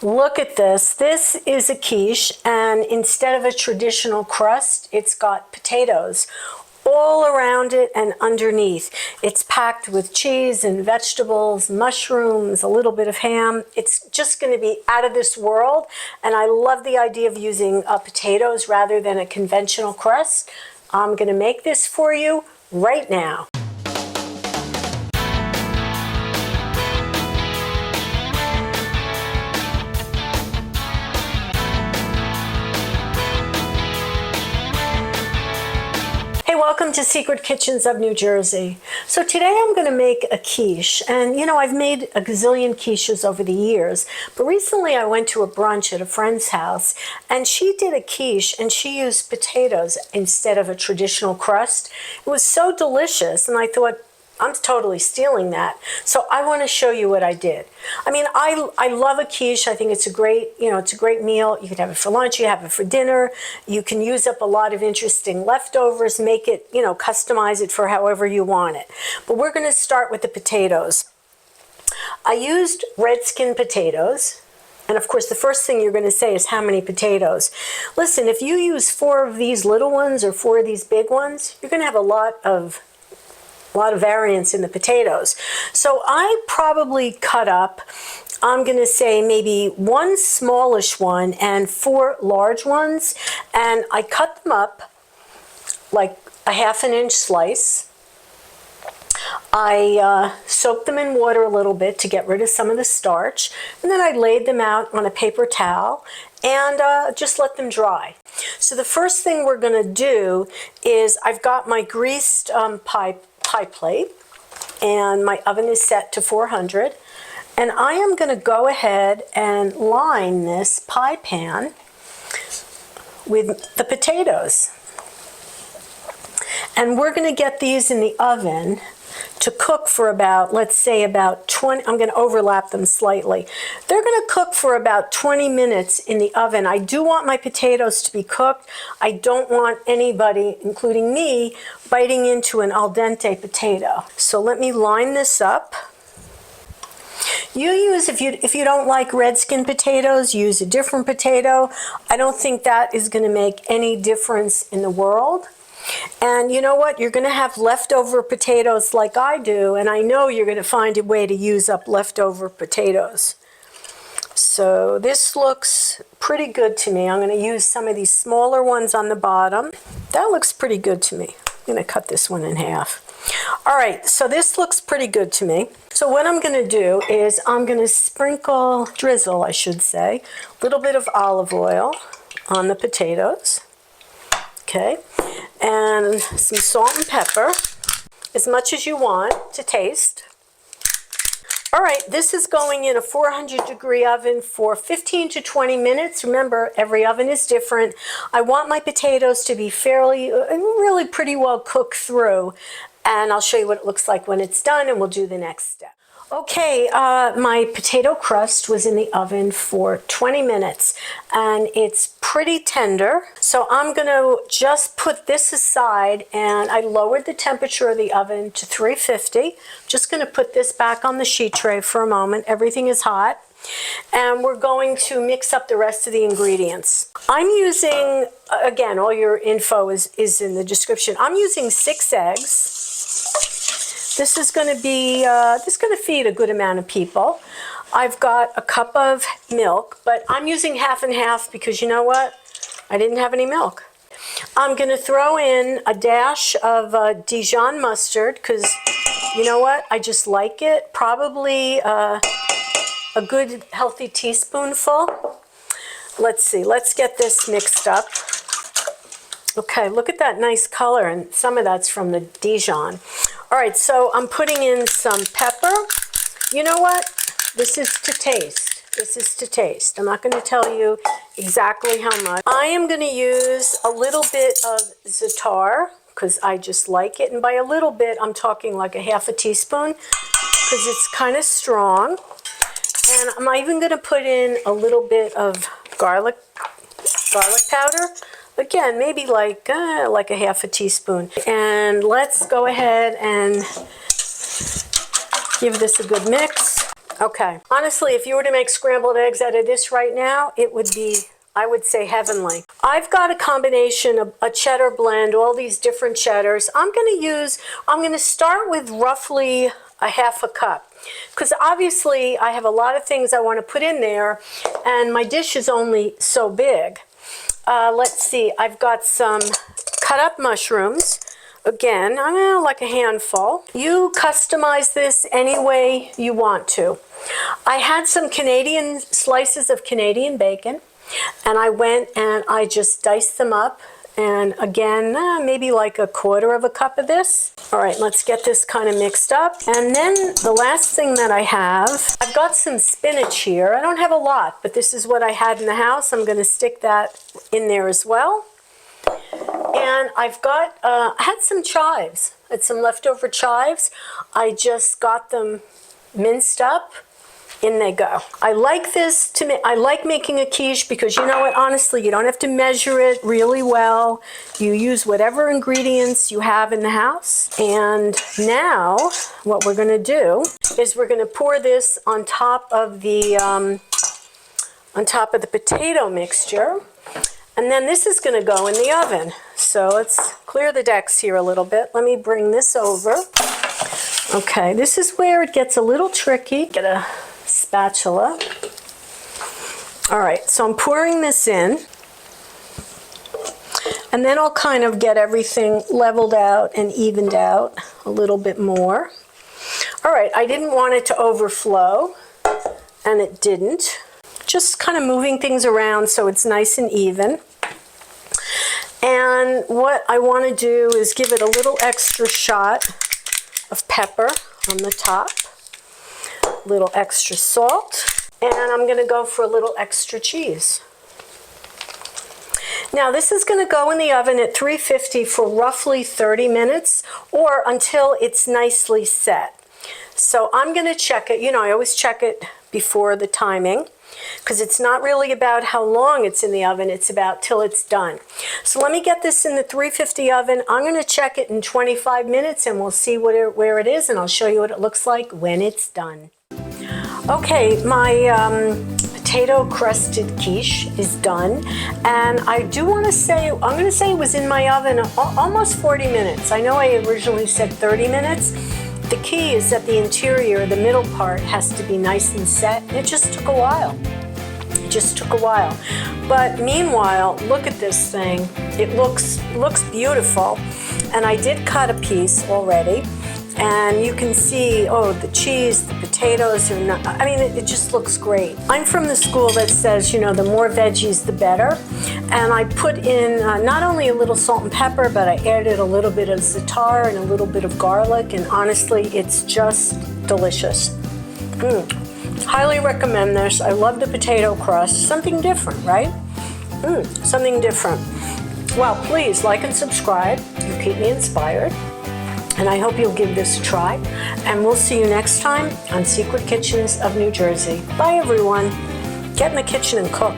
Look at this. This is a quiche, and instead of a traditional crust, it's got potatoes all around it and underneath. It's packed with cheese and vegetables, mushrooms, a little bit of ham. It's just going to be out of this world, and I love the idea of using potatoes rather than a conventional crust. I'm going to make this for you right now. Welcome to Secret Kitchens of New Jersey. So today I'm going to make a quiche, and you know, I've made a gazillion quiches over the years, but recently I went to a brunch at a friend's house and she did a quiche and she used potatoes instead of a traditional crust. It was so delicious, and I thought, I'm totally stealing that. So I want to show you what I did. I mean, I love a quiche. I think it's a great, it's a great meal. You can have it for lunch, you have it for dinner. You can use up a lot of interesting leftovers, make it, customize it for however you want it. But we're going to start with the potatoes. I used red skin potatoes. And of course, the first thing you're going to say is how many potatoes. Listen, if you use 4 of these little ones or 4 of these big ones, you're going to have a lot of variance in the potatoes. So I probably cut up, I'm going to say maybe 1 smallish one and 4 large ones, and I cut them up like a 1/2 inch slice. I soaked them in water a little bit to get rid of some of the starch, and then I laid them out on a paper towel and just let them dry. So the first thing we're going to do is I've got my greased pie plate, and my oven is set to 400, and I am going to go ahead and line this pie pan with the potatoes, and we're going to get these in the oven to cook for about, let's say about 20, I'm going to overlap them slightly. They're going to cook for about 20 minutes in the oven. I do want my potatoes to be cooked. I don't want anybody, including me, biting into an al dente potato. So let me line this up. You use, if you don't like red skin potatoes, use a different potato. I don't think that is going to make any difference in the world. And you know what? You're going to have leftover potatoes like I do, and I know you're going to find a way to use up leftover potatoes. So this looks pretty good to me. I'm going to use some of these smaller ones on the bottom. That looks pretty good to me. I'm going to cut this one in half. All right, so this looks pretty good to me. So what I'm going to do is I'm going to drizzle, I should say, a little bit of olive oil on the potatoes. Okay, and some salt and pepper, as much as you want to taste. All right, this is going in a 400-degree oven for 15 to 20 minutes. Remember, every oven is different. I want my potatoes to be really pretty well cooked through, and I'll show you what it looks like when it's done, and we'll do the next step. Okay, my potato crust was in the oven for 20 minutes, and it's pretty tender. So I'm going to just put this aside, and I lowered the temperature of the oven to 350. Just going to put this back on the sheet tray for a moment. Everything is hot. And we're going to mix up the rest of the ingredients. I'm using, again, all your info is in the description. I'm using 6 eggs. This is going to be, feed a good amount of people. I've got a cup of milk, but I'm using half and half because you know what? I didn't have any milk. I'm going to throw in a dash of Dijon mustard because you know what? I just like it. Probably a good healthy teaspoonful. Let's see. Let's get this mixed up. Okay, look at that nice color, and some of that's from the Dijon. All right, so I'm putting in some pepper. You know what? This is to taste. This is to taste. I'm not going to tell you exactly how much. I am going to use a little bit of za'atar because I just like it. And by a little bit, I'm talking like a half a teaspoon because it's kind of strong. And I'm even going to put in a little bit of garlic powder. Again, maybe like a half a teaspoon. And let's go ahead and give this a good mix. Okay. Honestly, if you were to make scrambled eggs out of this right now, it would be, I would say, heavenly. I've got a combination of a cheddar blend, all these different cheddars. I'm going to start with roughly a half a cup. Because obviously I have a lot of things I want to put in there, and my dish is only so big. Let's see, I've got some cut up mushrooms. Again, I'm going to like a handful. You customize this any way you want to. I had some Canadian slices of Canadian bacon, and I went and I just diced them up. And again, maybe like a quarter of a cup of this. All right, let's get this kind of mixed up. And then the last thing that I have, I've got some spinach here. I don't have a lot, but this is what I had in the house. I'm going to stick that in there as well. And I've got, I had some chives. I had some leftover chives. I just got them minced up. In they go. I like this I like making a quiche because, you know what, honestly, you don't have to measure it really well. You use whatever ingredients you have in the house. And now what we're going to do is we're going to pour this on top of the potato mixture. And then this is going to go in the oven. So let's clear the decks here a little bit. Let me bring this over. Okay, this is where it gets a little tricky. Get a spatula. All right, so I'm pouring this in, and then I'll kind of get everything leveled out and evened out a little bit more. All right, I didn't want it to overflow, and it didn't. Just kind of moving things around so it's nice and even. And what I want to do is give it a little extra shot of pepper on the top. Little extra salt, and I'm going to go for a little extra cheese. Now this is going to go in the oven at 350 for roughly 30 minutes or until it's nicely set. So I'm going to check it. You know, I always check it before the timing because it's not really about how long it's in the oven, it's about till it's done. So let me get this in the 350 oven. I'm going to check it in 25 minutes and we'll see where it is, and I'll show you what it looks like when it's done. Okay, my potato crusted quiche is done, and I do want to say, I'm going to say it was in my oven almost 40 minutes. I know I originally said 30 minutes. The key is that the interior, the middle part, has to be nice and set. It just took a while. It just took a while. But meanwhile, look at this thing. It looks beautiful, and I did cut a piece already. And you can see, oh, the cheese, the potatoes are not, I mean, it just looks great. I'm from the school that says, you know, the more veggies, the better. And I put in not only a little salt and pepper, but I added a little bit of za'atar and a little bit of garlic. And honestly, it's just delicious. Highly recommend this. I love the potato crust. Something different, right? Something different. Well, please like and subscribe. You keep me inspired. And I hope you'll give this a try. And we'll see you next time on Secret Kitchens of New Jersey. Bye, everyone. Get in the kitchen and cook.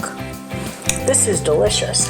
This is delicious.